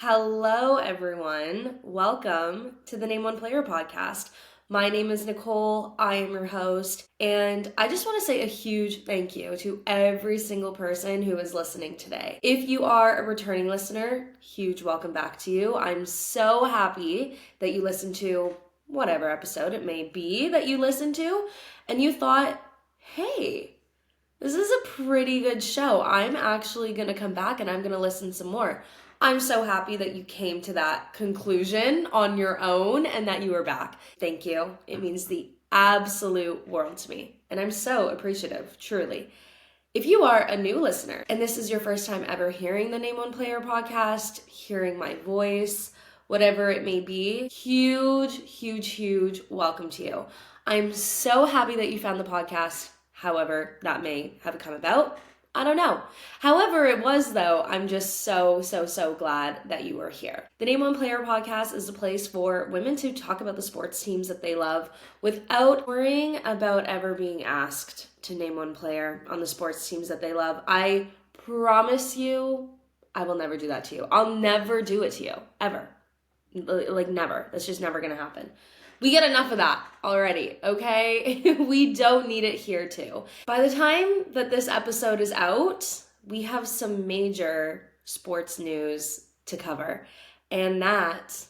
Hello, everyone. Welcome to the Name One Player podcast. My name is Nicole. I am your host. And I just want to say a huge thank you to every single person who is listening today. If you are a returning listener, huge welcome back to you. I'm so happy that you listened to whatever episode it may be that you listened to, and you thought, hey, this is a pretty good show. I'm actually going to come back and I'm going to listen some more. I'm so happy that you came to that conclusion on your own and that you are back. Thank you. It means the absolute world to me. And I'm so appreciative, truly. If you are a new listener and this is your first time ever hearing the Name One Player podcast, hearing my voice, whatever it may be, huge welcome to you. I'm so happy that you found the podcast. However, that may have come about. I don't know. However it was, though, I'm just so glad that you are here. The Name One Player podcast is a place for women to talk about the sports teams that they love without worrying about ever being asked to name one player on the sports teams that they love. I promise you, I will never do that to you. I'll never do it to you, ever. Like, never. That's just never gonna happen. We get enough of that already, okay? We don't need it here too. By the time that this episode is out, we have some major sports news to cover. And that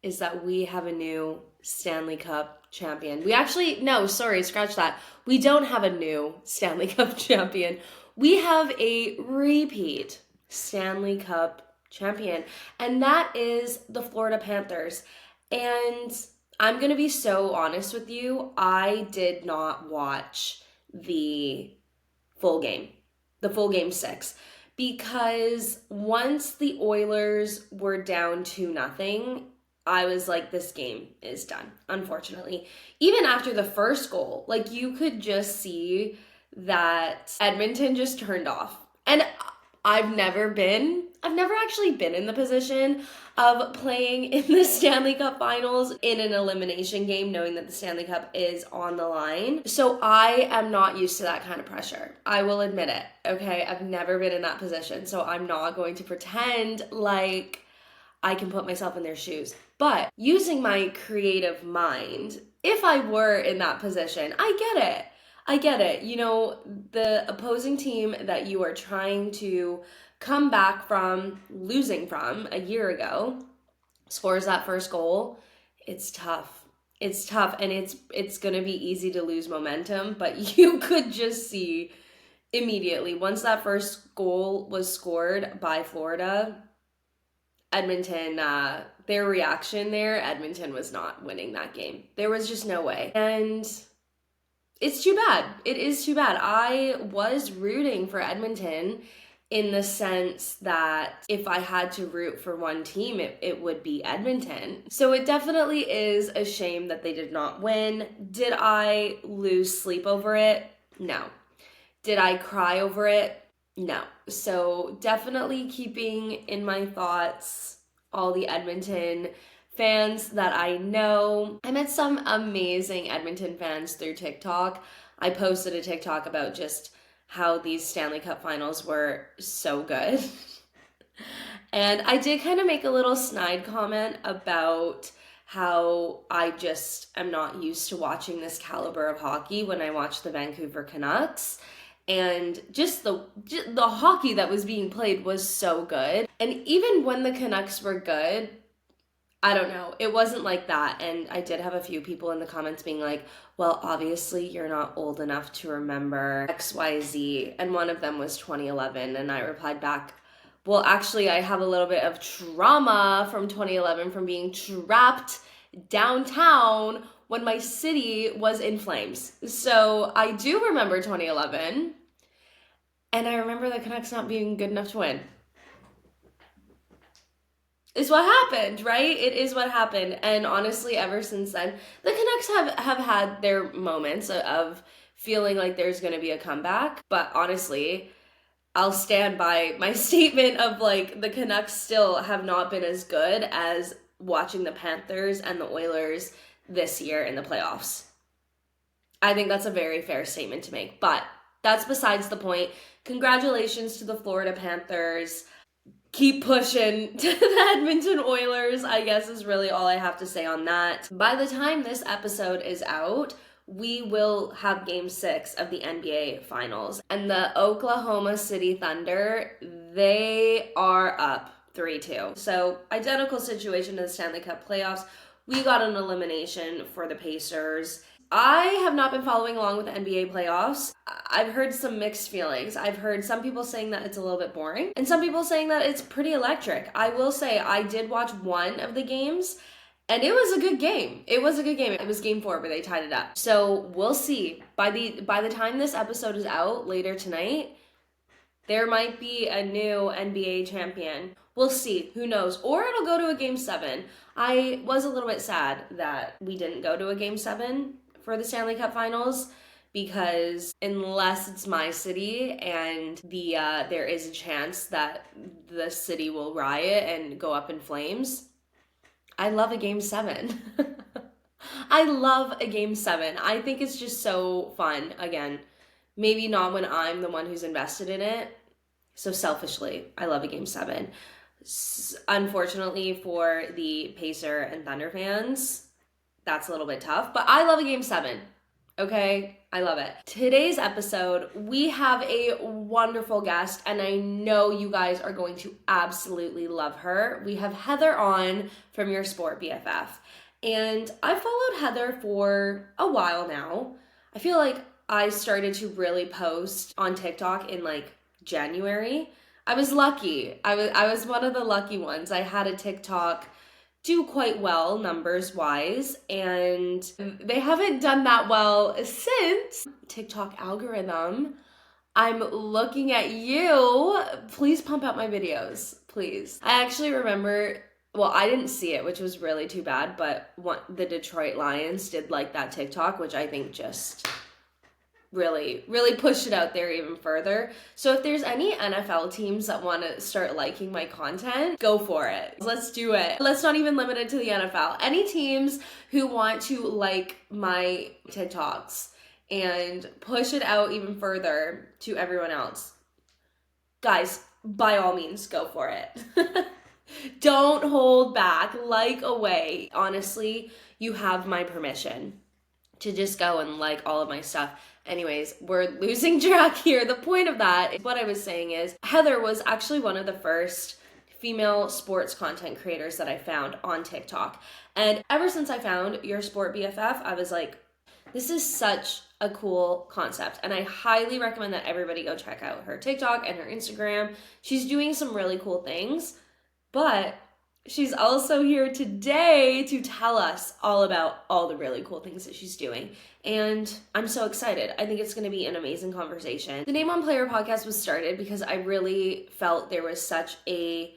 is that we have a new Stanley Cup champion. Scratch that. We don't have a new Stanley Cup champion. We have a repeat Stanley Cup champion, and that is the Florida Panthers. And I'm going to be so honest with you, I did not watch the full game 6, because once the Oilers were down 2-0, I was like, this game is done, unfortunately. Even after the first goal, like, you could just see that Edmonton just turned off. And I've never actually been in the position of playing in the Stanley Cup Finals in an elimination game, knowing that the Stanley Cup is on the line. So I am not used to that kind of pressure. I will admit it, okay? I've never been in that position, so I'm not going to pretend like I can put myself in their shoes. But using my creative mind, if I were in that position, I get it. You know, the opposing team that you are trying to come back from losing from a year ago scores that first goal. It's tough. And it's going to be easy to lose momentum, but you could just see immediately once that first goal was scored by Florida, Edmonton, their reaction there, Edmonton was not winning that game. There was just no way. And it's too bad. It is too bad. I was rooting for Edmonton in the sense that if I had to root for one team, it would be Edmonton. So it definitely is a shame that they did not win. Did I lose sleep over it? No. Did I cry over it? No. So definitely keeping in my thoughts all the Edmonton fans that I know. I met some amazing Edmonton fans through TikTok. I posted a TikTok about just how these Stanley Cup finals were so good. And I did kind of make a little snide comment about how I just am not used to watching this caliber of hockey when I watch the Vancouver Canucks. And just the hockey that was being played was so good. And even when the Canucks were good, I don't know, it wasn't like that. And I did have a few people in the comments being like, well, obviously you're not old enough to remember XYZ. And one of them was 2011. And I replied back, well, actually, I have a little bit of trauma from 2011 from being trapped downtown when my city was in flames. So I do remember 2011. And I remember the Canucks not being good enough to win. Is what happened, right? It is what happened. And honestly, ever since then, the Canucks have had their moments of feeling like there's going to be a comeback. But honestly, I'll stand by my statement of like the Canucks still have not been as good as watching the Panthers and the Oilers this year in the playoffs. I think that's a very fair statement to make. But that's besides the point. Congratulations to the Florida Panthers. keep pushing to the Edmonton Oilers, I guess, is really all I have to say on that. By the time this episode is out, we will have Game 6 of the NBA Finals. And the Oklahoma City Thunder, they are up 3-2. So, identical situation to the Stanley Cup playoffs. We got an elimination for the Pacers. I have not been following along with the NBA playoffs. I've heard some mixed feelings. I've heard some people saying that it's a little bit boring, and some people saying that it's pretty electric. I will say I did watch one of the games, and it was a good game. It was Game 4 where they tied it up. So we'll see. By the time this episode is out later tonight, there might be a new NBA champion. We'll see. Who knows? Or it'll go to a Game 7. I was a little bit sad that we didn't go to a Game 7 for the Stanley Cup Finals, because unless it's my city and there is a chance that the city will riot and go up in flames, I love a Game 7. I love a Game 7. I think it's just so fun. Again, maybe not when I'm the one who's invested in it. So selfishly, I love a Game 7. Unfortunately for the Pacer and Thunder fans, that's a little bit tough, but I love a Game 7. Okay? I love it. Today's episode, we have a wonderful guest, and I know you guys are going to absolutely love her. We have Heather on from Your Sport BFF. And I've followed Heather for a while now. I feel like I started to really post on TikTok in like January. I was lucky. I was one of the lucky ones. I had a TikTok do quite well numbers wise, and they haven't done that well since. TikTok algorithm, I'm looking at you. Please pump out my videos, please. I actually remember, well, I didn't see it, which was really too bad, but the Detroit Lions did like that TikTok, which I think just really push it out there even further. So if there's any NFL teams that want to start liking my content, go for it. Let's do it. Let's not even limit it to the NFL. Any teams who want to like my TikToks and push it out even further to everyone else, guys, by all means, go for it. Don't hold back. Like away. Honestly, you have my permission to just go and like all of my stuff. Anyways, we're losing track here. The point of that, what I was saying is, Heather was actually one of the first female sports content creators that I found on TikTok. And ever since I found Your Sport BFF, I was like, this is such a cool concept. And I highly recommend that everybody go check out her TikTok and her Instagram. She's doing some really cool things, but she's also here today to tell us all about all the really cool things that she's doing. And I'm so excited. I think it's going to be an amazing conversation. The Name on Player podcast was started because I really felt there was such a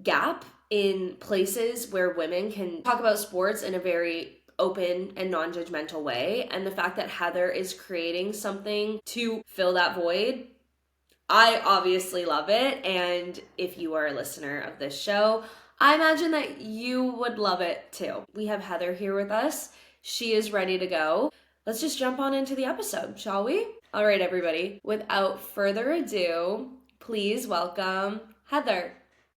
gap in places where women can talk about sports in a very open and non-judgmental way. And the fact that Heather is creating something to fill that void, I obviously love it. And if you are a listener of this show, I imagine that you would love it too. We have Heather here with us. She is ready to go. Let's just jump on into the episode, shall we? All right, everybody. Without further ado, please welcome Heather.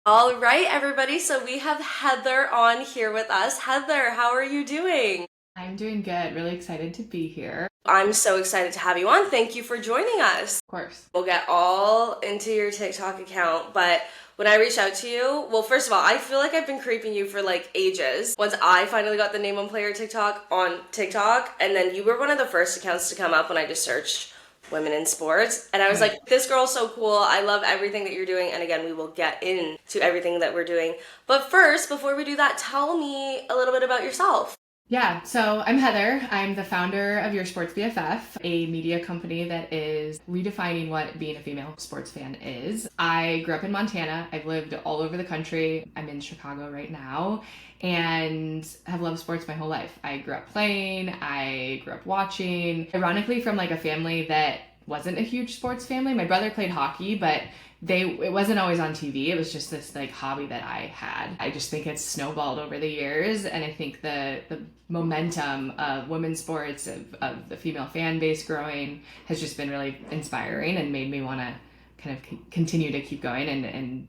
All right, everybody. So we have Heather on here with us. Heather, how are you doing? I'm doing good. Really excited to be here. I'm so excited to have you on. Thank you for joining us. Of course. We'll get all into your TikTok account, but when I reached out to you, well, first of all, I feel like I've been creeping you for like ages. Once I finally got the Name on Player TikTok on TikTok, and then you were one of the first accounts to come up when I just searched women in sports. And I was like, this girl's so cool. I love everything that you're doing. And again, we will get into everything that we're doing. But first, before we do that, tell me a little bit about yourself. Yeah, so I'm Heather. I'm the founder of Your Sports BFF, a media company that is redefining what being a female sports fan is. I grew up in Montana. I've lived all over the country. I'm in Chicago right now and have loved sports my whole life. I grew up playing. I grew up watching. Ironically, from like a family that wasn't a huge sports family. My brother played hockey, but it wasn't always on TV. It was just this like hobby that I had. I just think it's snowballed over the years, and I think the momentum of women's sports, of the female fan base growing, has just been really inspiring and made me want to kind of continue to keep going and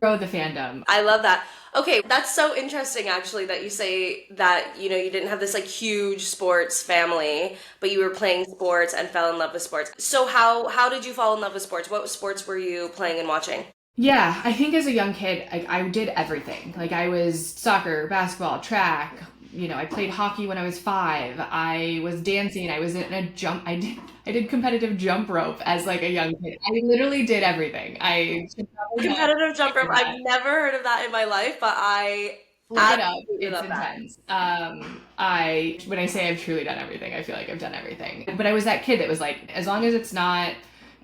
Grow the fandom. I love that. Okay, that's so interesting actually that you say that, you didn't have this like huge sports family, but you were playing sports and fell in love with sports. So how did you fall in love with sports? What sports were you playing and watching? Yeah, I think as a young kid, I did everything. Like I was soccer, basketball, track. I played hockey when I was 5. I was dancing. I was in a jump. I did competitive jump rope as like a young kid. I literally did everything. I should probably not Competitive jump rope. share I've that. never heard of that in my life, but I Look it up. absolutely It's love that. intense. I when I say I've truly done everything, I feel like I've done everything. But I was that kid that was like, as long as it's not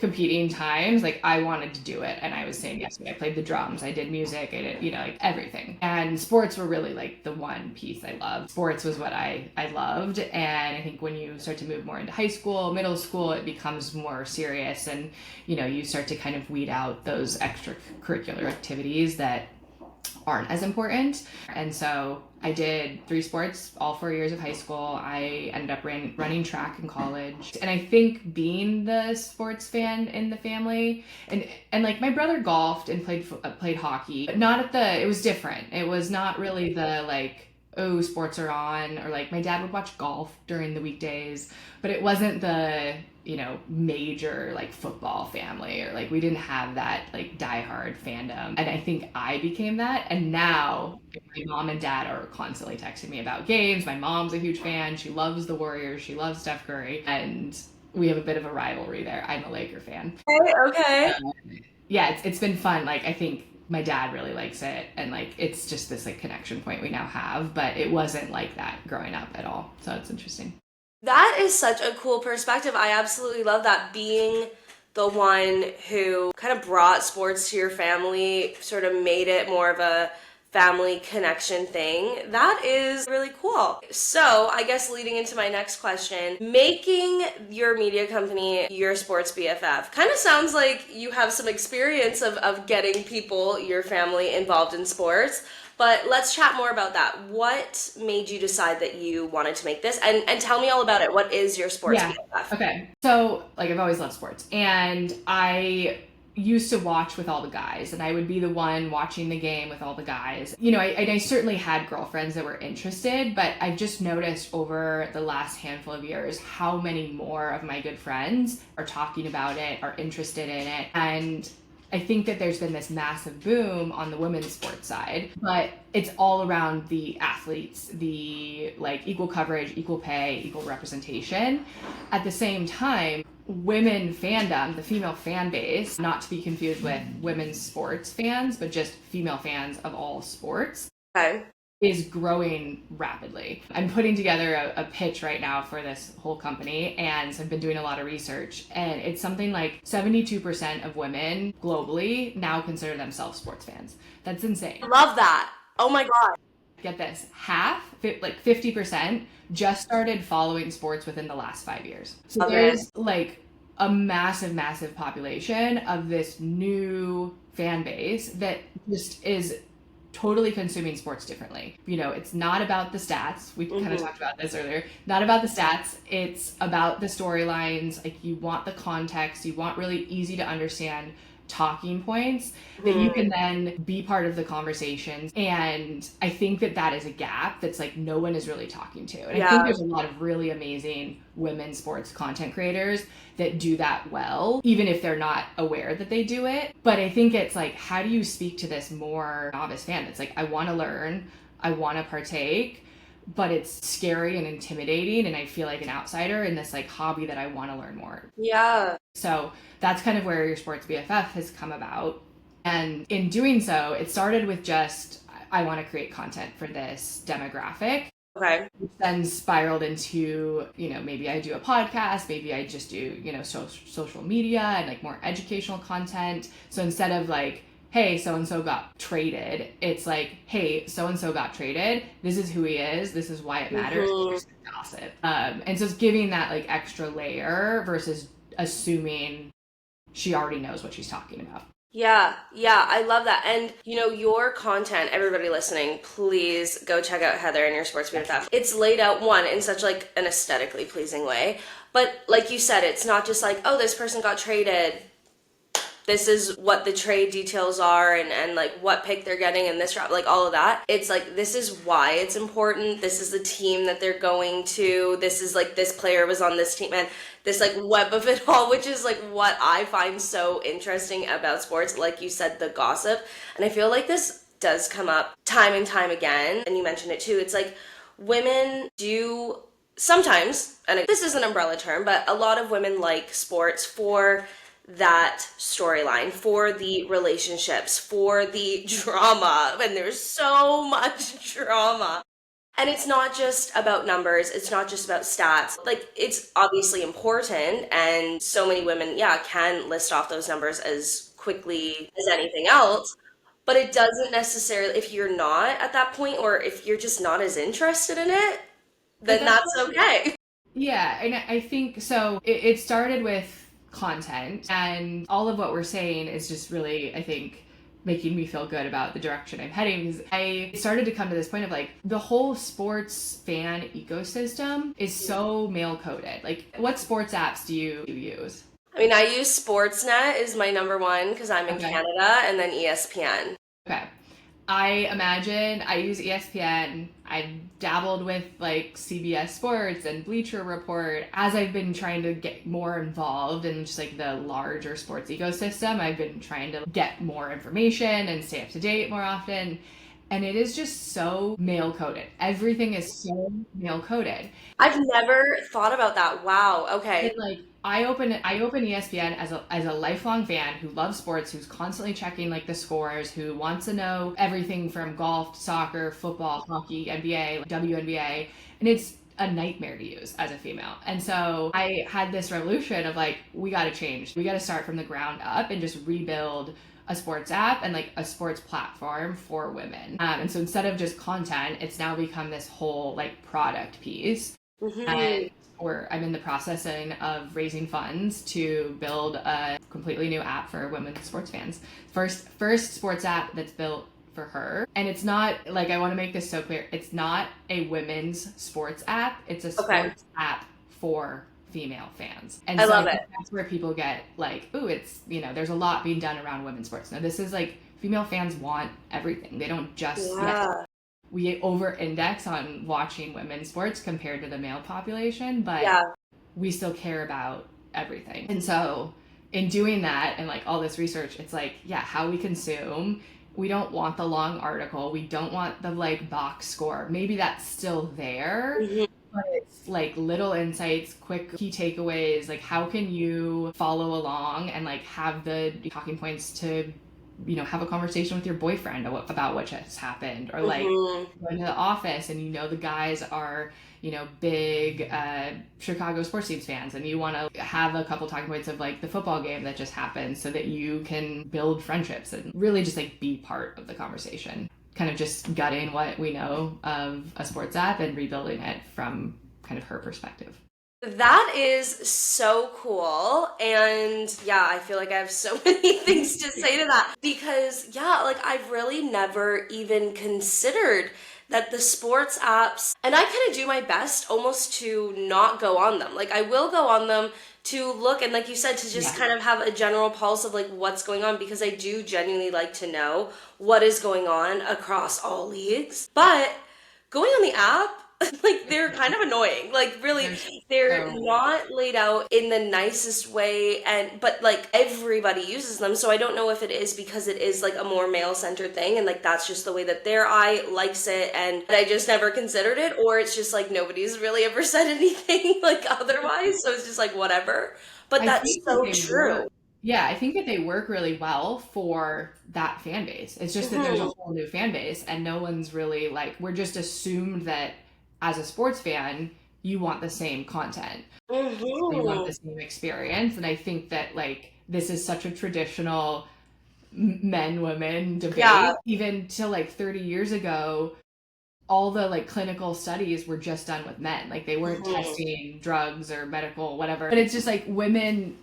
competing times, like I wanted to do it, and I was saying yes. I played the drums, I did music, I did like everything. And sports were really like the one piece I loved. Sports was what I loved, and I think when you start to move more into high school, middle school, it becomes more serious, and you start to kind of weed out those extracurricular activities that aren't as important. And so I did 3 sports all 4 years of high school. I ended up running track in college. And I think being the sports fan in the family, and like my brother golfed and played hockey, but not it was different. It was not really the like, oh, sports are on, or like my dad would watch golf during the weekdays, but it wasn't the major like football family, or like we didn't have that like diehard fandom. And I think I became that. And now my mom and dad are constantly texting me about games. My mom's a huge fan. She loves the Warriors. She loves Steph Curry. And we have a bit of a rivalry there. I'm a Laker fan. Okay, okay. Yeah, it's been fun. Like I think my dad really likes it, and like it's just this like connection point we now have, but it wasn't like that growing up at all. So it's interesting. That is such a cool perspective. I absolutely love that, being the one who kind of brought sports to your family, sort of made it more of a family connection thing. That is really cool. So, I guess leading into my next question, making your media company Your Sports BFF kind of sounds like you have some experience of getting people, your family, involved in sports. But let's chat more about that. What made you decide that you wanted to make this? And tell me all about it. What is Your Sports Yeah. BFF? Okay. So, like, I've always loved sports, and I used to watch with all the guys, and I would be the one watching the game with all the guys. I certainly had girlfriends that were interested, but I've just noticed over the last handful of years how many more of my good friends are talking about it, are interested in it, and I think that there's been this massive boom on the women's sports side, but it's all around the athletes, the like equal coverage, equal pay, equal representation. At the same time, women fandom, the female fan base, not to be confused with women's sports fans, but just female fans of all sports, Okay. is growing rapidly. I'm putting together a pitch right now for this whole company, and so I've been doing a lot of research, and it's something like 72% of women globally now consider themselves sports fans. That's insane. Love that. Oh my God. Get this, like 50%, just started following sports within the last 5 years. So Love it. there's like a massive population of this new fan base that just is totally consuming sports differently. It's not about the stats. We kind of talked about this earlier. Not about the stats. It's about the storylines. Like, you want the context. You want really easy to understand talking points that you can then be part of the conversations. And I think that is a gap that's like no one is really talking to. And I think there's a lot of really amazing women's sports content creators that do that well, even if they're not aware that they do it. But I think it's like, how do you speak to this more novice fan that's like, I want to learn, I want to partake, but it's scary and intimidating, and I feel like an outsider in this like hobby that I want to learn more. Yeah. So that's kind of where Your Sports BFF has come about. And in doing so, it started with just, I want to create content for this demographic. Okay. Then spiraled into, maybe I do a podcast, maybe I just do, social media and like more educational content. So instead of like, hey, so-and-so got traded, it's like, hey, so-and-so got traded. This is who he is. This is why it matters. Here's the gossip. And so it's giving that like extra layer versus assuming she already knows what she's talking about. Yeah, I love that. And your content, everybody listening, please go check out Heather and Your Sports BFF. It's laid out, one, in such like an aesthetically pleasing way, but like you said, it's not just like, oh, this person got traded, this is what the trade details are and like what pick they're getting in this draft, like all of that. It's like, this is why it's important. This is the team that they're going to. This is like, this player was on this team, and this like web of it all, which is like what I find so interesting about sports. Like you said, the gossip. And I feel like this does come up time and time again. And you mentioned it too. It's like women do sometimes, and this is an umbrella term, but a lot of women like sports for that storyline, for the relationships, for the drama, and there's so much drama. And it's not just about numbers, it's not just about stats. Like, it's obviously important, and so many women, yeah, can list off those numbers as quickly as anything else. But it doesn't necessarily, if you're not at that point, or if you're just not as interested in it, But then that's that's okay. Yeah, and I think so. It started with content, and all of what we're saying is just really, I think, making me feel good about the direction I'm heading. Because I started to come to this point of like the whole sports fan ecosystem is so male coded. Like, what sports apps do you use? I mean, I use Sportsnet is my number one because I'm in Okay. Canada, and then ESPN. Okay. I imagine I use ESPN. I've dabbled with like CBS Sports and Bleacher Report. As I've been trying to get more involved in just like the larger sports ecosystem, I've been trying to get more information and stay up to date more often. And it is just so male coded. Everything is so male coded. I've never thought about that. Wow. And Okay. like I open ESPN as a lifelong fan who loves sports, who's constantly checking like the scores, who wants to know everything from golf, soccer, football, hockey, NBA, WNBA, and it's a nightmare to use as a female. And so I had this revolution of like, we got to change. We got to start from the ground up and just rebuild a sports app and like a sports platform for women. And so instead of just content, it's now become this whole like product piece. Hmm. And I'm in the process of raising funds to build a completely new app for women sports fans. First sports app that's built for her. And it's not like, I want to make this so clear. It's not a women's sports app. It's a Okay. sports app for female fans. And I so I love it. think that's where people get like, ooh, it's, there's a lot being done around women's sports. Now this is like female fans want everything. They don't just, yes, Yeah. we over index on watching women's sports compared to the male population, but Yeah. we still care about everything. And so in doing that and like all this research, it's like, yeah, how we consume. We don't want the long article. We don't want the like box score. Maybe that's still there, Hmm. but it's like little insights, quick key takeaways. Like, how can you follow along and like have the talking points to have a conversation with your boyfriend about what just happened, or like Hmm. going to the office and the guys are big Chicago sports teams fans, and you want to have a couple talking points of like the football game that just happened so that you can build friendships and really just like be part of the conversation, kind of just gutting what we know of a sports app and rebuilding it from kind of her perspective. That is so cool. And yeah, I feel like I have so many things to say to that because, yeah, like I've really never even considered that the sports apps, and I kind of do my best almost to not go on them. Like, I will go on them to look and, like you said, to just Yeah. kind of have a general pulse of like what's going on because I do genuinely like to know what is going on across all leagues. But going on the app, like they're kind of annoying. Like really, There's they're so not laid out in the nicest way, and but like everybody uses them, so I don't know if it is because it is like a more male-centered thing and like that's just the way that their eye likes it and I just never considered it, or it's just like nobody's really ever said anything like otherwise, so it's just like whatever. But I that's think that so they true. work. Yeah, I think that they work really well for that fan base. It's just that there's a Hmm. whole new fan base, and no one's really like, we're just assumed that as a sports fan, you want the same content, you want Hmm. the same experience. And I think that like this is such a traditional men women Yeah. debate. Even to like 30 years ago, all the like clinical studies were just done with men. Like they weren't Hmm. testing drugs or medical whatever. But it's just like women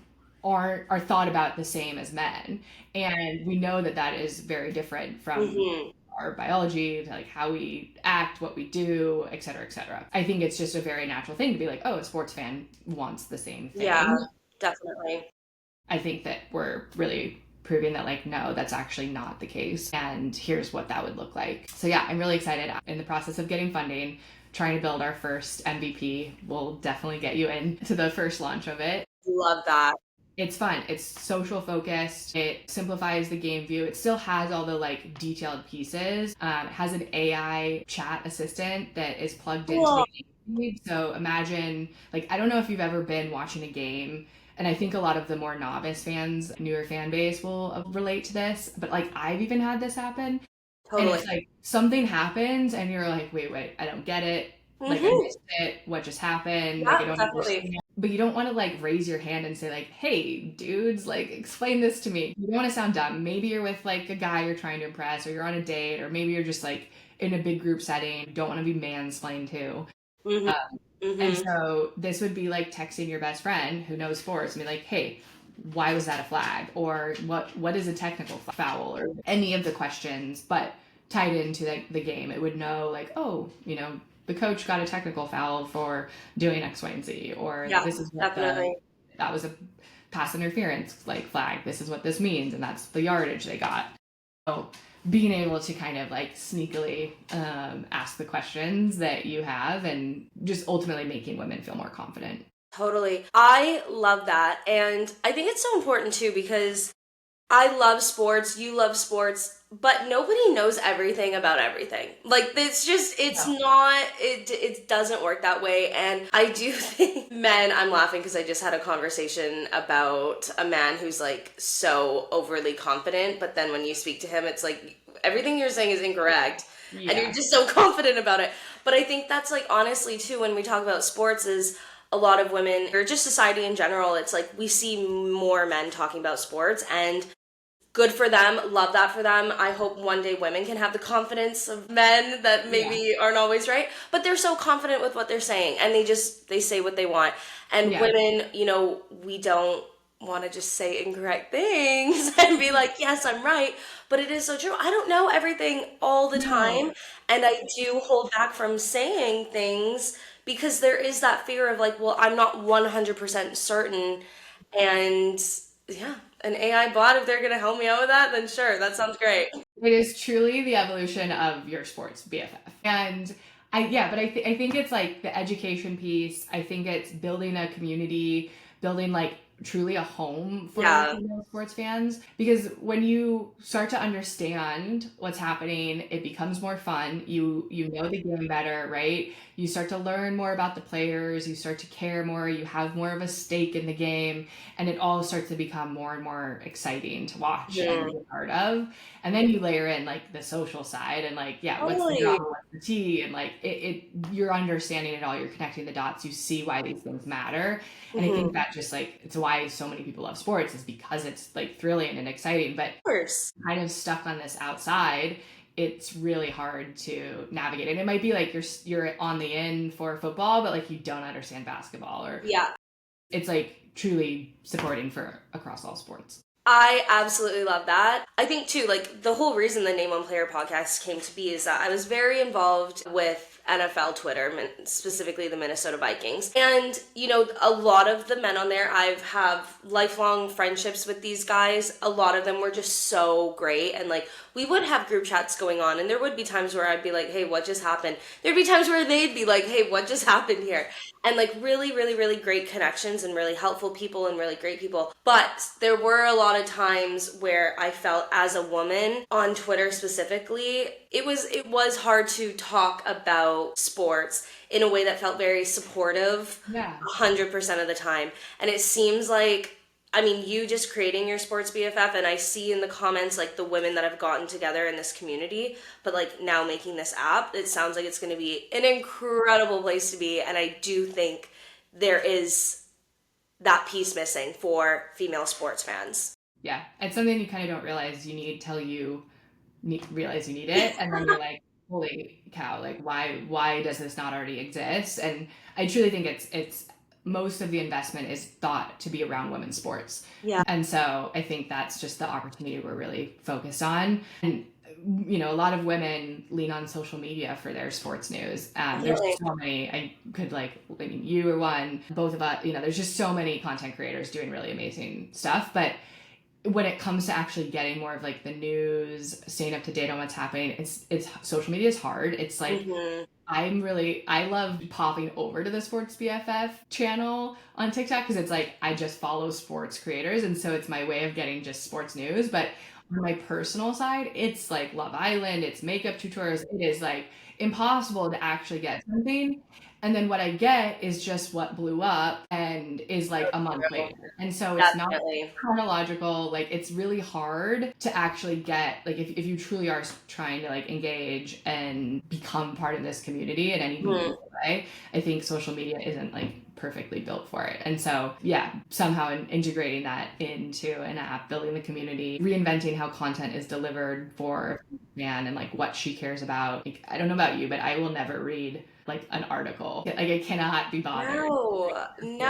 are thought about the same as men. And we know that that is very different from Hmm. our biology to like how we act, what we do, et cetera, et cetera. I think it's just a very natural thing to be like, oh, a sports fan wants the same Yeah, thing. definitely. I think that we're really proving that like, no, that's actually not the case. And here's what that would look like. So yeah, I'm really excited. In the process of getting funding, trying to build our first MVP. We'll definitely get you into the first launch of it. Love that. It's fun. It's social focused. It simplifies the game view. It still has all the like detailed pieces. It has an AI chat assistant that is plugged into Cool. the game feed. So imagine, like, I don't know if you've ever been watching a game, and I think a lot of the more novice fans, newer fan base will relate to this, but like I've even had this happen. And Totally. it's like something happens and you're like, wait, I don't get it. Like I Mm-hmm. missed it. What just happened? Like I Yeah, don't definitely. understand. But you don't want to like raise your hand and say like, hey, dudes, like explain this to me. You don't want to sound dumb. Maybe you're with like a guy you're trying to impress, or you're on a date, or maybe you're just like in a big group setting. You don't want to be mansplained to. Mm-hmm. And Mm-hmm. so this would be like texting your best friend who knows sports and be like, hey, why was that a flag? Or what is a technical foul? Or any of the questions, but tied into the game. It would know like, oh, the coach got a technical foul for doing X, Y, and Z. Or Yeah, this is what definitely. that was a pass interference like flag. This is what this means. And that's the yardage they got. So being able to kind of like sneakily ask the questions that you have and just ultimately making women feel more confident. Totally. I love that. And I think it's so important too because I love sports, you love sports, but nobody knows everything about everything. Like it's No. not it doesn't work that way. And I do think men, I'm laughing because I just had a conversation about a man who's like so overly confident, but then when you speak to him it's like everything you're saying is incorrect and you're Yeah. just so confident about it. But I think that's like honestly too when we talk about sports is a lot of women or just society in general, it's like we see more men talking about sports and good for them. Love that for them. I hope one day women can have the confidence of men that Yeah. maybe aren't always right, but they're so confident with what they're saying and they say what they want. And Yeah. women, we don't want to just say incorrect things and be like, yes, I'm right. But it is so true. I don't know everything all the time. No. And I do hold back from saying things because there is that fear of like, well, I'm not 100% certain. And yeah, an AI bot, if they're going to help me out with that, then sure, that sounds great. It is truly the evolution of your sports BFF. And I think it's like the education piece. I think it's building a community, building like truly a home for Yeah. female sports fans. Because when you start to understand what's happening, it becomes more fun. You know the game better, right? You start to learn more about the players, you start to care more, you have more of a stake in the game, and it all starts to become more and more exciting to watch and Mhm. be a part of. And then you layer in like the social side and like, yeah, what's the Totally. drama, what's the tea, and like you're understanding it all, you're connecting the dots, you see why these things matter. And I Hmm. think Of that just like it's why so many people love sports is because it's like thrilling and exciting, but course. kind of stuck on this outside, it's really hard to navigate. And it might be like you're on the in for football, but like you don't understand basketball, or Yeah. it's like truly supporting for across all sports. I absolutely love that. I think too, like the whole reason the Name One Player podcast came to be is that I was very involved with NFL Twitter, specifically the Minnesota Vikings. And, a lot of the men on there, I've have lifelong friendships with these guys. A lot of them were just so great. And like, we would have group chats going on and there would be times where I'd be like, hey, what just happened? There'd be times where they'd be like, hey, what just happened here? And like really, really, really great connections and really helpful people and really great people. But there were a lot of times where I felt as a woman on Twitter specifically, it was hard to talk about sports in a way that felt very supportive Yeah. 100% of the time. And it seems like I mean, you just creating your sports BFF, and I see in the comments like the women that have gotten together in this community, but like now making this app, it sounds like it's going to be an incredible place to be. And I do think there is that piece missing for female sports fans. Yeah. It's something you kind of don't realize you need till you realize you need it. And then you're like, holy cow, like why does this not already exist? And I truly think it's most of the investment is thought to be around women's sports. Yeah, And so I think that's just the opportunity we're really focused on. And a lot of women lean on social media for their sports news. There's definitely. so many. I mean, you are one, both of us. There's just so many content creators doing really amazing stuff. But when it comes to actually getting more of like the news, staying up to date on what's happening, it's social media is hard. It's like Mm-hmm. I love popping over to the Sports BFF channel on TikTok because it's like I just follow sports creators, and so it's my way of getting just sports news. But on my personal side, it's like Love Island, it's makeup tutorials. It is like impossible to actually get something. And then what I get is just what blew up and is like a month later. And so it's not Definitely. chronological. Like it's really hard to actually get, like if you truly are trying to like engage and become part of this community in any Mhm. meaningful way, I think social media isn't like perfectly built for it. And so, yeah, somehow integrating that into an app, building the community, reinventing how content is delivered for man and like what she cares about. Like, I don't know about you, but I will never read like an article. Like I cannot be bothered. No, Like, no.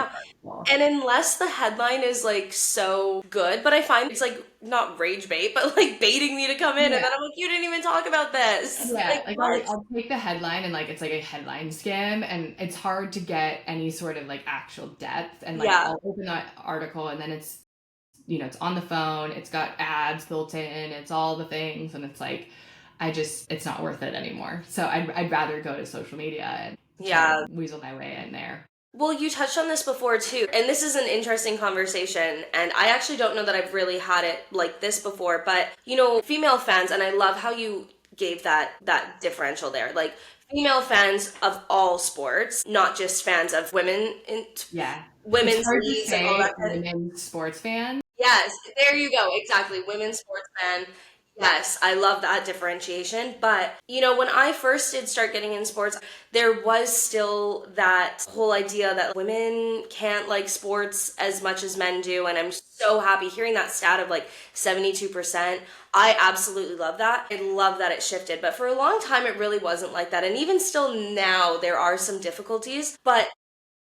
article. And unless the headline is like so good, but I find it's like not rage bait, but like baiting me to come in, and Yeah. then I'm like, you didn't even talk about this. Yeah, Like, like what? I'll take the headline and like it's like a headline skim and it's hard to get any sort of like actual depth and like Yeah, I'll open that article and then it's it's on the phone, it's got ads built in, it's all the things and it's like it's not worth it anymore. So I'd rather go to social media and try to yeah. weasel my way in there. Well, you touched on this before too, and this is an interesting conversation, and I actually don't know that I've really had it like this before, but female fans, and I love how you gave that differential there. Like female fans of all sports, not just fans of Yeah. It's women's hard to leagues and all say that kind of. women's sports fan. Yes, there you go. Exactly. Women's sports fan. Yes, I love that differentiation. But, when I first did start getting in sports, there was still that whole idea that women can't like sports as much as men do. And I'm so happy hearing that stat of like 72%. I absolutely love that. I love that it shifted. But for a long time, it really wasn't like that. And even still now, there are some difficulties. But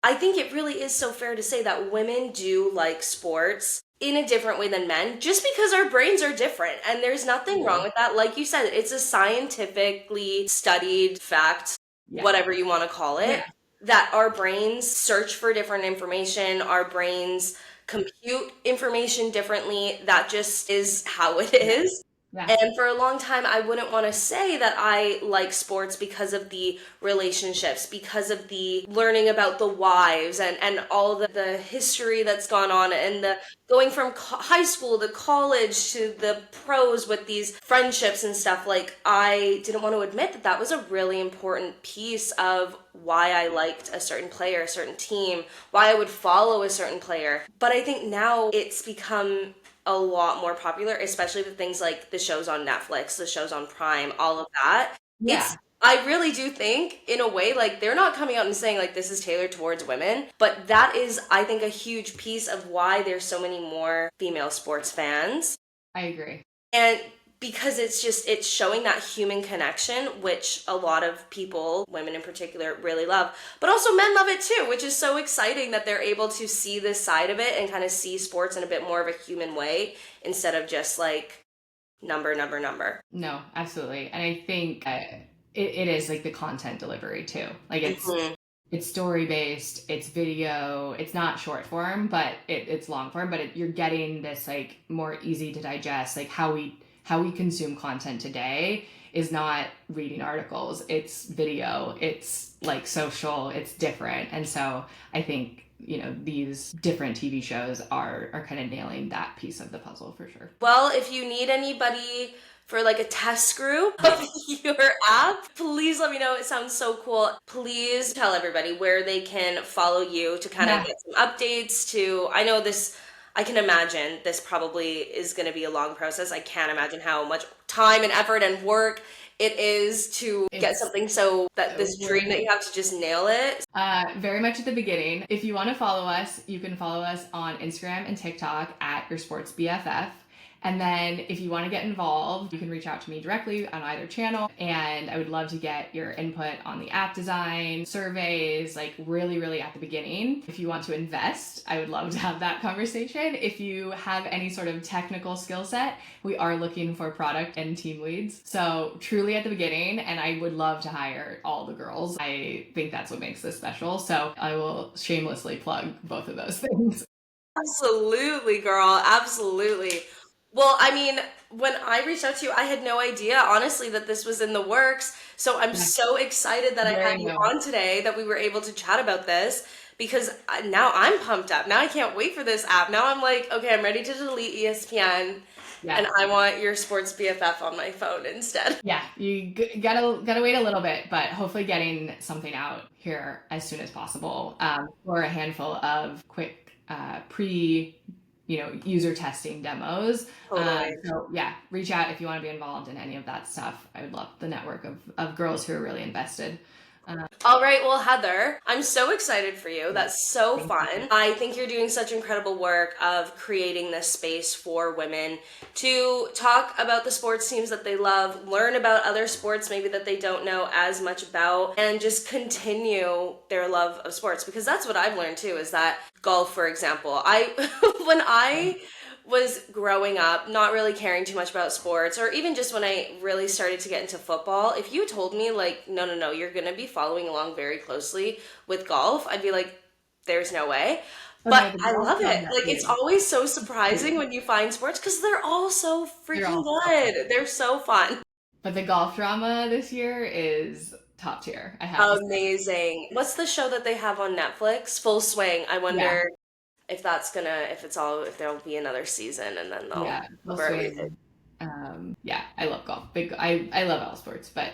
I think it really is so fair to say that women do like sports in a different way than men just because our brains are different. And there's nothing wrong Totally. with that. Like you said, it's a scientifically studied fact, Yeah. whatever you want to call it, Yeah. that our brains search for different information, our brains compute information differently. That just is how it Yeah. is. Yeah. And for a long time, I wouldn't want to say that I like sports because of the relationships, because of the learning about the wives and all the history that's gone on and the going from high school to college to the pros with these friendships and stuff. Like, I didn't want to admit that that was a really important piece of why I liked a certain player, a certain team, why I would follow a certain player. But I think now it's become a lot more popular, especially with things like the shows on Netflix, the shows on Prime, all of that. Yeah. It's I really do think, in a way, like they're not coming out and saying like this is tailored towards women, but that is, I think, a huge piece of why there's so many more female sports fans. I agree. And because it's showing that human connection, which a lot of people, women in particular, really love. But also men love it too, which is so exciting that they're able to see this side of it and kind of see sports in a bit more of a human way instead of just like number, number, number. No, absolutely. And I think it is like the content delivery too. Like Hmm. it's story based, it's video, it's not short form, but it's long form. But you're getting this like more easy to digest, like how we consume content today is not reading articles. It's video. It's like social. It's different. And so I think these different TV shows are kind of nailing that piece of the puzzle for sure. Well, if you need anybody for like a test group of your app, please let me know. It sounds so cool. Please tell everybody where they can follow you to kind of Yeah. get some updates to. I know this, I can imagine this probably is going to be a long process. I can't imagine how much time and effort and work it is to get It's something so that this dream we're that you have to just nail it. very much at the beginning. If you want to follow us, you can follow us on Instagram and TikTok at Your Sports BFF. And then if you want to get involved, you can reach out to me directly on either channel. And I would love to get your input on the app design, surveys, like really, really at the beginning. If you want to invest, I would love to have that conversation. If you have any sort of technical skill set, we are looking for product and team leads. So truly at the beginning, and I would love to hire all the girls. I think that's what makes this special. So I will shamelessly plug both of those things. Absolutely, girl. Absolutely. Well, I mean, when I reached out to you, I had no idea, honestly, that this was in the works. So I'm Yeah, so excited that I had very you new. on today, that we were able to chat about this because now I'm pumped up. Now I can't wait for this app. Now I'm like, okay, I'm ready to delete ESPN Yeah. and I want your sports BFF on my phone instead. Yeah, you gotta wait a little bit, but hopefully getting something out here as soon as possible for a handful of quick user testing demos. Totally. So yeah, reach out if you want to be involved in any of that stuff. I would love the network of girls who are really invested. All right, well, Heather, I'm so excited for you. Yeah, That's so thank fun. you. I think you're doing such incredible work of creating this space for women to talk about the sports teams that they love, learn about other sports maybe that they don't know as much about, and just continue their love of sports. Because that's what I've learned too, is that golf, for example, I when I was growing up, not really caring too much about sports, or even just when I really started to get into football, if you told me, like, no, no, no, you're going to be following along very closely with golf, I'd be like, there's no way. Oh But no, the I girls love love it. that Like, it's too. always so surprising when you find sports because they're all so They're freaking all so fun. good. They're so fun. But the golf drama this year is top tier, I have to say. Amazing. What's the show that they have on Netflix? Full Swing. I Yeah, wonder if there'll be another season and then they'll yeah, full cover everything. swing. Yeah, I love golf. I love all sports, but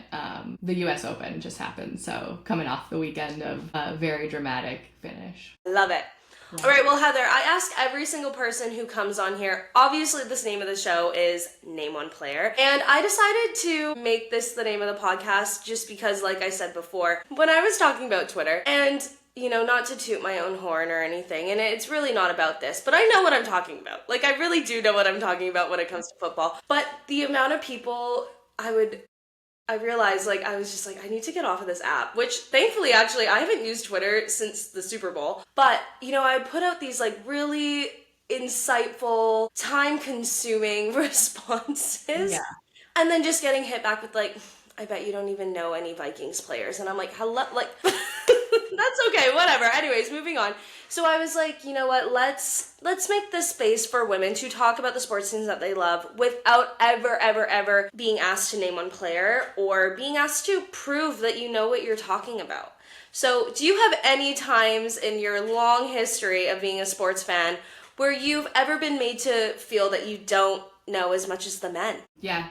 the U.S. Open just happened, so coming off the weekend of a very dramatic finish. Love it. All Yeah. right, well, Heather, I ask every single person who comes on here. Obviously, this name of the show is Name One Player. And I decided to make this the name of the podcast just because, like I said before, when I was talking about Twitter, and not to toot my own horn or anything, and it's really not about this, but I know what I'm talking about. Like, I really do know what I'm talking about when it comes to football. But the amount of people I realized, like, I was just like, I need to get off of this app, which thankfully, actually, I haven't used Twitter since the Super Bowl. But, I put out these, like, really insightful, time consuming responses. Yeah. And then just getting hit back with, like, I bet you don't even know any Vikings players. And I'm like, hello, like, that's okay, whatever. Anyways, moving on. So I was like, you know what? Let's make this space for women to talk about the sports teams that they love without ever being asked to name one player or being asked to prove that you know what you're talking about. So, do you have any times in your long history of being a sports fan where you've ever been made to feel that you don't know as much as the men? Yeah,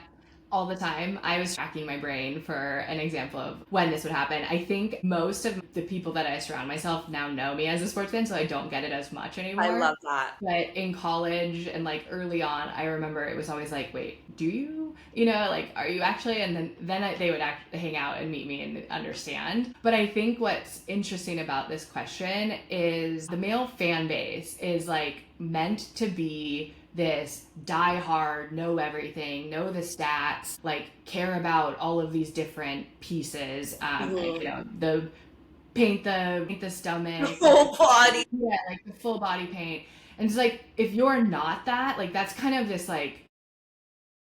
all the time. I was tracking my brain for an example of when this would happen. I think most of the people that I surround myself now know me as a sports fan, so I don't get it as much I anymore. love that. But in college and like early on, I remember it was always like, wait, do you? Like, are you actually? And they would hang out and meet me and understand. But I think what's interesting about this question is the male fan base is like meant to be this die hard, know everything, know the stats, like care about all of these different pieces. Like, Mhm. the paint the stomach, Full body. yeah, like the full body paint. And it's like if you're not that, like that's kind of this like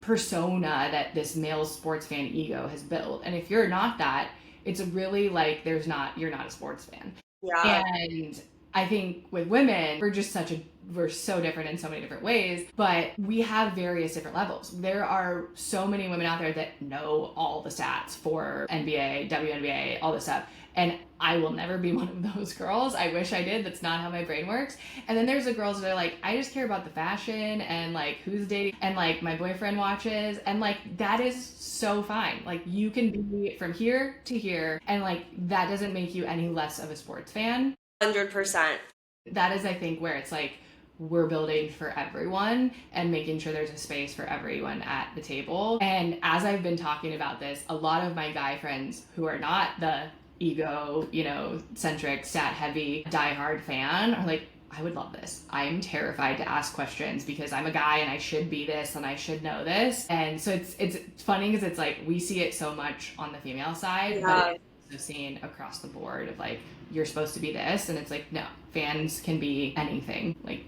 persona that this male sports fan ego has built. And if you're not that, it's really like you're not a sports fan. Yeah. And I think with women, we're so different in so many different ways, but we have various different levels. There are so many women out there that know all the stats for NBA, WNBA, all this stuff. And I will never be one of those girls. I wish I did. That's not how my brain works. And then there's the girls that are like, I just care about the fashion and like who's dating and like my boyfriend watches. And like that is so fine. Like you can be from here to here. And like that doesn't make you any less of a sports fan. 100%. That is, I think, where it's like we're building for everyone and making sure there's a space for everyone at the table. And as I've been talking about this, a lot of my guy friends who are not the ego, centric, stat heavy, diehard fan are like, I would love this. I'm terrified to ask questions because I'm a guy and I should be this and I should know this. And so it's funny because it's like we see it so much on the female side, Yeah. but it's also seen across the board of like you're supposed to be this, and it's like no, fans can be anything. Like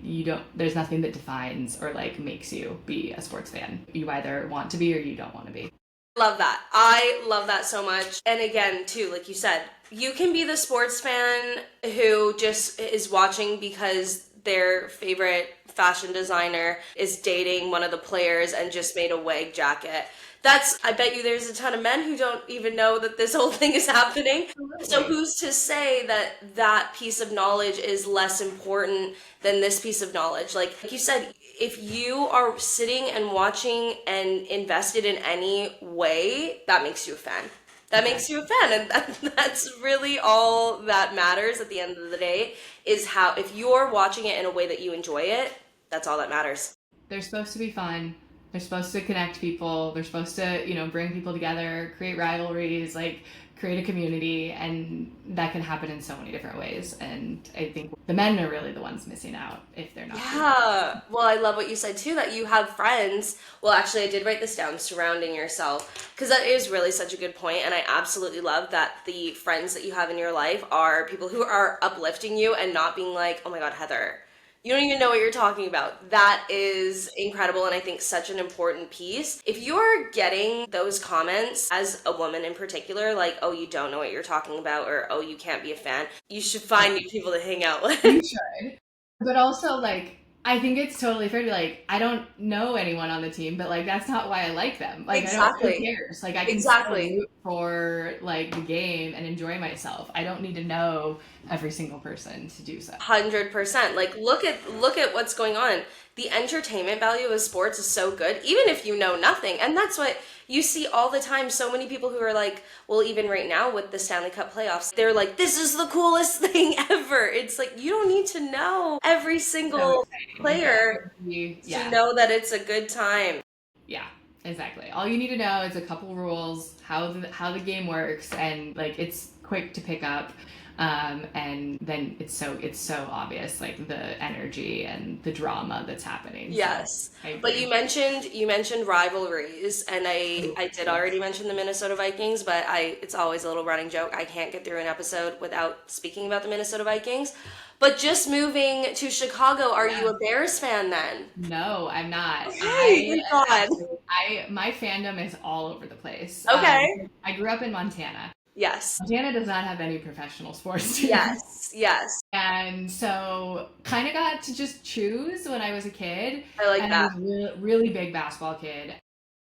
there's nothing that defines or like makes you be a sports fan. You either want to be or you don't want to be. Love that. I love that so much. And again, too, like you said, you can be the sports fan who just is watching because their favorite fashion designer is dating one of the players and just made a wag jacket. I bet you there's a ton of men who don't even know that this whole thing is happening. So Absolutely. who's to say that that piece of knowledge is less important than this piece of knowledge? Like you said, if you are sitting and watching and invested in any way, that makes you a fan. That makes Exactly. you a fan, and that's really all that matters at the end of the day is how, if you're watching it in a way that you enjoy it, that's all that matters. They're supposed to be fun. They're supposed to connect people. They're supposed to, bring people together, create rivalries, like create a community, and that can happen in so many different ways. And I think the men are really the ones missing out if they're not doing that. Yeah. Well, I love what you said too, that you have friends. Well, actually, I did write this down, surrounding yourself, because that is really such a good point. And I absolutely love that the friends that you have in your life are people who are uplifting you and not being like, oh my God, Heather, you don't even know what you're talking about. That is incredible. And I think such an important piece. If you're getting those comments as a woman in particular, like, oh, you don't know what you're talking about, or oh, you can't be a fan, you should find Yeah, new people to hang out with. you should. But also, like, I think it's totally fair to be like, I don't know anyone on the team, but like, that's not why I like them. Like, I don't, who Exactly. cares? Like, I can still Exactly. root for like the game and enjoy myself. I don't need to know every single person to do so. 100%. Like look at what's going on. The entertainment value of sports is so good, even if you know nothing. And that's what you see all the time. So many people who are like, well, even right now with the Stanley Cup playoffs, they're like, this is the coolest thing ever. It's like you don't need to know every So single exciting. player to Yeah, know that it's a good time. yeah, exactly. All you need to know is a couple rules, how the game works, and like it's quick to pick up. And then it's so obvious, like the energy and the drama that's happening. So Yes. I But agree. you mentioned rivalries, and I did already mention the Minnesota Vikings, but I it's always a little running joke. I can't get through an episode without speaking about the Minnesota Vikings. But just moving to Chicago, are you Yeah. a Bears fan then? No, I'm not. Okay, thank God. My fandom is all over the place. Okay. I grew up in Montana. Yes. Montana does not have any professional sports teams. Yes. Yes. And so kind of got to just choose when I was a kid. I like And I that. was a really big basketball kid.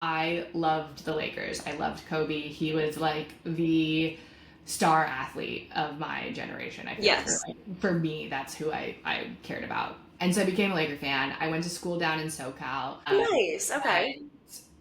I loved the Lakers. I loved Kobe. He was like the star athlete of my generation. I feel like Yes. for me, that's who I cared about. And so I became a Laker fan. I went to school down in SoCal. Nice. Okay.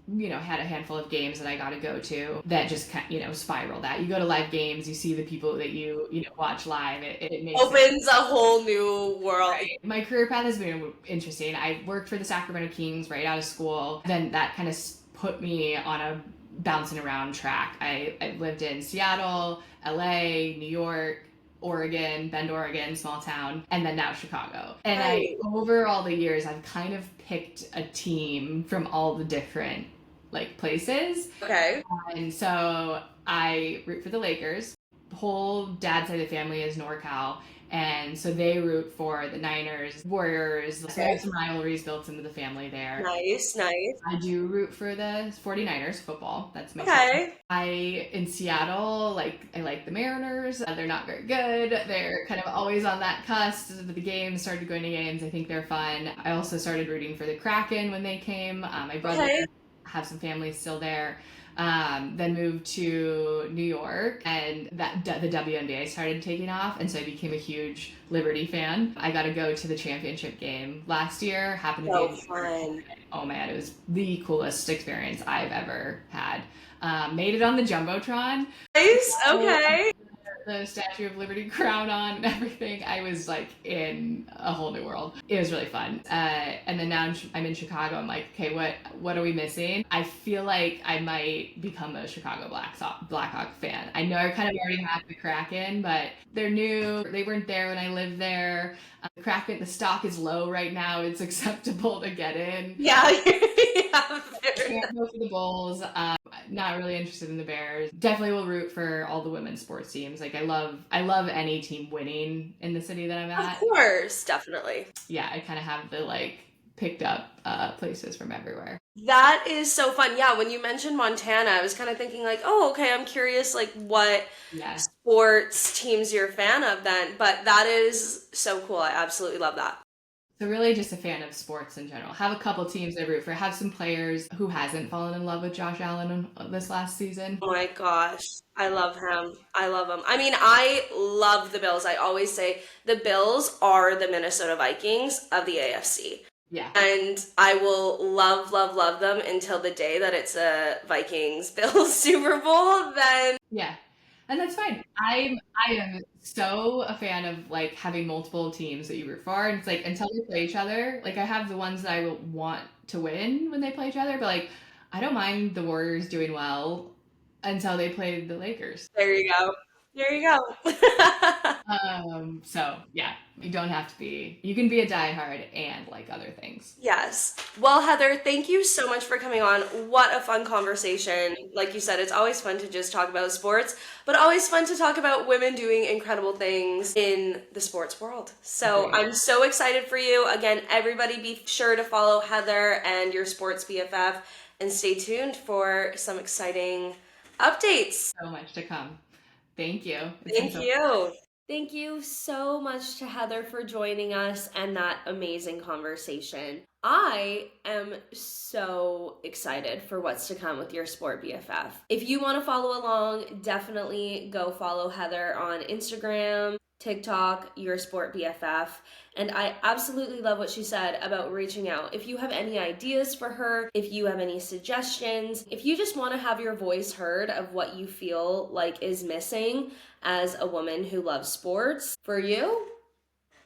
And had a handful of games that I got to go to that just spiral that. You go to live games, you see the people that you watch live. It makes it Opens a whole new world. right. My career path has been interesting. I worked for the Sacramento Kings right out of school. Then that kind of put me on a bouncing around track. I lived in Seattle, LA, New York, Oregon, Bend, Oregon, small town, and then now Chicago. And Right. over all the years, I've kind of picked a team from all the different like places. Okay. And so I root for the Lakers. The whole dad side of the family is NorCal. And so they root for the Niners, Warriors. So I Okay. have some rivalries built into the family there. Nice. Nice. I do root for the 49ers football. That's my team. Okay. In Seattle, I like the Mariners. They're not very good. They're kind of always on that cusp. The games started going to games. I think they're fun. I also started rooting for the Kraken when they came. My brother Okay. have some family still there. Then moved to New York, and the WNBA started taking off, and so I became a huge Liberty fan. I got to go to the championship game last year. Happened to be So in New York. fun. Oh man, it was the coolest experience I've ever had. Made it on the jumbotron. Nice. Okay. The Statue of Liberty crown on and everything. I was like in a whole new world. It was really fun. And then now I'm in Chicago. I'm like, okay, what are we missing? I feel like I might become a Chicago Blackhawk fan. I know I kind of already have the Kraken, but they're new. They weren't there when I lived there. The Kraken, the stock is low right now. It's acceptable to get in. Yeah. Yeah. Fair enough. Can't go for the Bulls. Not really interested in the Bears. Definitely will root for all the women's sports teams. Like I love any team winning in the city that I'm Of at. course, definitely. Yeah, I kind of have the like picked up places from everywhere. That is so fun. Yeah, when you mentioned Montana, I was kind of thinking like, oh, okay, I'm curious like what Yeah. sports teams you're a fan of then. But that is so cool. I absolutely love that. So really just a fan of sports in general. Have a couple teams I root for. Have some players who hasn't fallen in love with Josh Allen this last season. Oh my gosh. I love him. I love him. I mean, I love the Bills. I always say the Bills are the Minnesota Vikings of the AFC. Yeah. And I will love, love, love them until the day that it's a Vikings Bills Super Bowl. Then Yeah. And that's fine. I am so a fan of like having multiple teams that you root for. And it's like until they play each other, like I have the ones that I will want to win when they play each other, but like I don't mind the Warriors doing well until they play the Lakers. there you go. There you go. So yeah, you don't have to be, you can be a diehard and like other things. Yes. Well, Heather, thank you so much for coming on. What a fun conversation. Like you said, it's always fun to just talk about sports, but always fun to talk about women doing incredible things in the sports world. So Agreed. I'm so excited for you. Again, everybody be sure to follow Heather and Your Sports BFF and stay tuned for some exciting updates. So much to come. Thank you. It's been Thank so you. Thank you so much to Heather for joining us and that amazing conversation. I am so excited for what's to come with Your Sport BFF. If you want to follow along, definitely go follow Heather on Instagram, TikTok, Your Sport BFF. And I absolutely love what she said about reaching out. If you have any ideas for her, if you have any suggestions, if you just want to have your voice heard of what you feel like is missing as a woman who loves sports for you,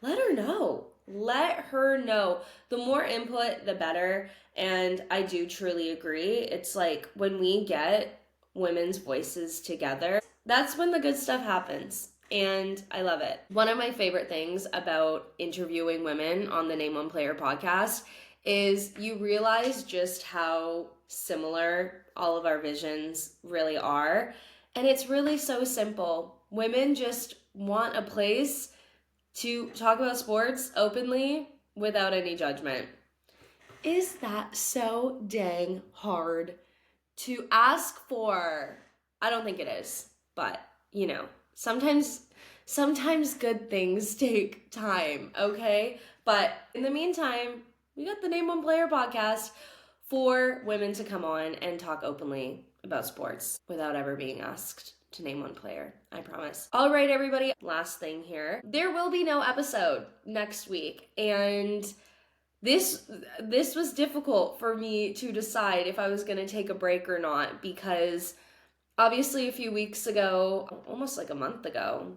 let her know. Let her know. The more input, the better. And I do truly agree. It's like when we get women's voices together, that's when the good stuff happens. And I love it. One of my favorite things about interviewing women on the Name One Player podcast is you realize just how similar all of our visions really are. And it's really so simple. Women just want a place to talk about sports openly without any judgment. Is that so dang hard to ask for? I don't think it is, but you know, sometimes good things take time, okay? But in the meantime, we got the Name One Player podcast for women to come on and talk openly about sports without ever being asked to name one player. I promise. All right, everybody. Last thing here. There will be no episode next week, and this was difficult for me to decide if I was going to take a break or not, because obviously a few weeks ago, almost like a month ago,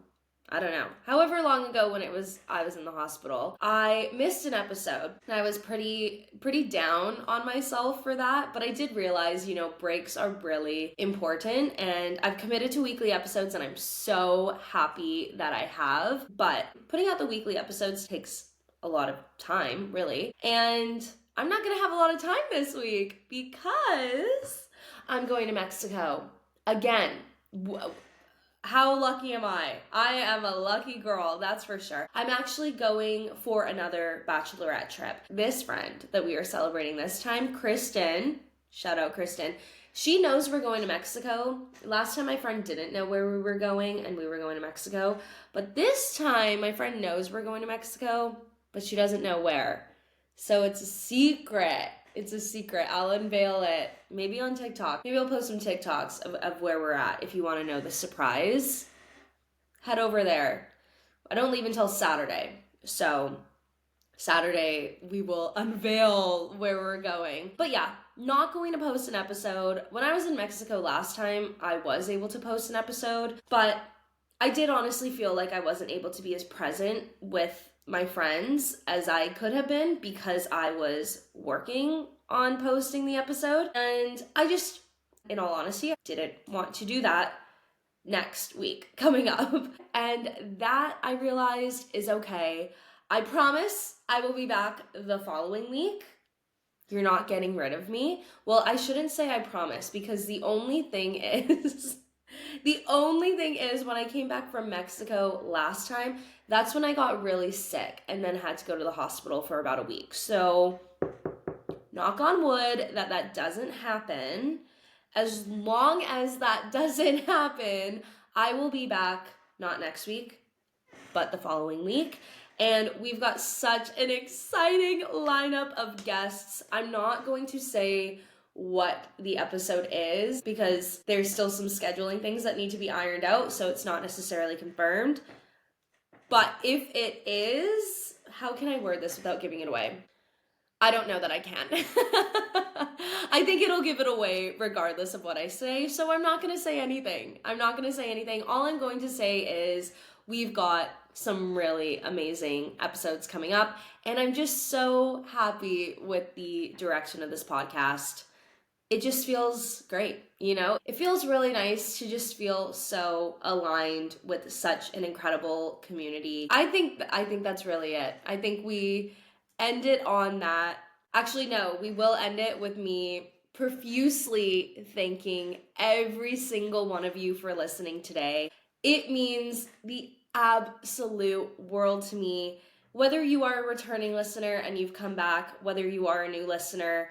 I don't know, however long ago when I was in the hospital, I missed an episode, and I was pretty down on myself for that. But I did realize, you know, breaks are really important, and I've committed to weekly episodes, and I'm so happy that I have. But putting out the weekly episodes takes a lot of time, really, and I'm not gonna have a lot of time this week because I'm going to Mexico again. How lucky am I? I am a lucky girl, that's for sure. I'm actually going for another bachelorette trip. This friend that we are celebrating this time, Kristen, shout out Kristen, she knows we're going to Mexico. Last time my friend didn't know where we were going, and we were going to Mexico. But this time my friend knows we're going to Mexico, but she doesn't know where. So it's a secret. It's a secret. I'll unveil it. Maybe on TikTok. Maybe I'll post some TikToks of where we're at if you want to know the surprise. Head over there. I don't leave until Saturday. So Saturday we will unveil where we're going. But yeah, not going to post an episode. When I was in Mexico last time, I was able to post an episode, but I did honestly feel like I wasn't able to be as present with my friends as I could have been because I was working on posting the episode. And I just, in all honesty, didn't want to do that next week coming up. And that I realized is okay. I promise I will be back the following week. You're not getting rid of me. Well, I shouldn't say I promise, because the only thing is when I came back from Mexico last time, that's when I got really sick and then had to go to the hospital for about a week. So knock on wood that doesn't happen. As long as that doesn't happen, I will be back not next week, but the following week. And we've got such an exciting lineup of guests. I'm not going to say what the episode is because there's still some scheduling things that need to be ironed out, so it's not necessarily confirmed. But if it is, how can I word this without giving it away? I don't know that I can. I think it'll give it away regardless of what I say, so I'm not going to say anything. All I'm going to say is we've got some really amazing episodes coming up, and I'm just so happy with the direction of this podcast. It just feels great, you know? It feels really nice to just feel so aligned with such an incredible community. I think that's really it. I think we end it on that. Actually, no, we will end it with me profusely thanking every single one of you for listening today. It means the absolute world to me. Whether you are a returning listener and you've come back, whether you are a new listener,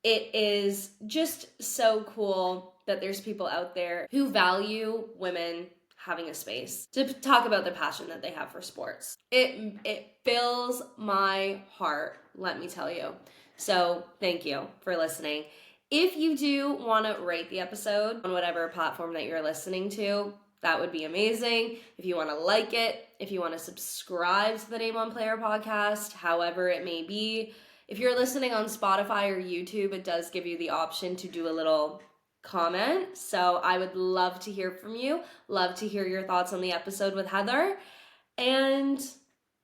it is just so cool that there's people out there who value women having a space to talk about the passion that they have for sports. It fills my heart, let me tell you. So thank you for listening. If you do want to rate the episode on whatever platform that you're listening to, that would be amazing. If you want to like it, if you want to subscribe to the Name on Player podcast, however it may be. If you're listening on Spotify or YouTube, it does give you the option to do a little comment. So I would love to hear from you. Love to hear your thoughts on the episode with Heather. And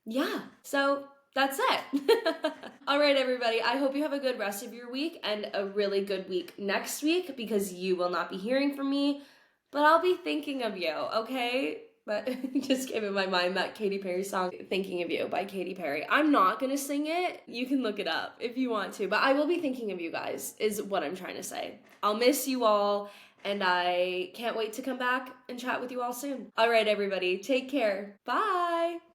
yeah, so that's it. All right, everybody. I hope you have a good rest of your week and a really good week next week because you will not be hearing from me, but I'll be thinking of you, okay? But just came in my mind that Katy Perry song, Thinking of You by Katy Perry. I'm not going to sing it. You can look it up if you want to. But I will be thinking of you guys is what I'm trying to say. I'll miss you all. And I can't wait to come back and chat with you all soon. All right, everybody. Take care. Bye.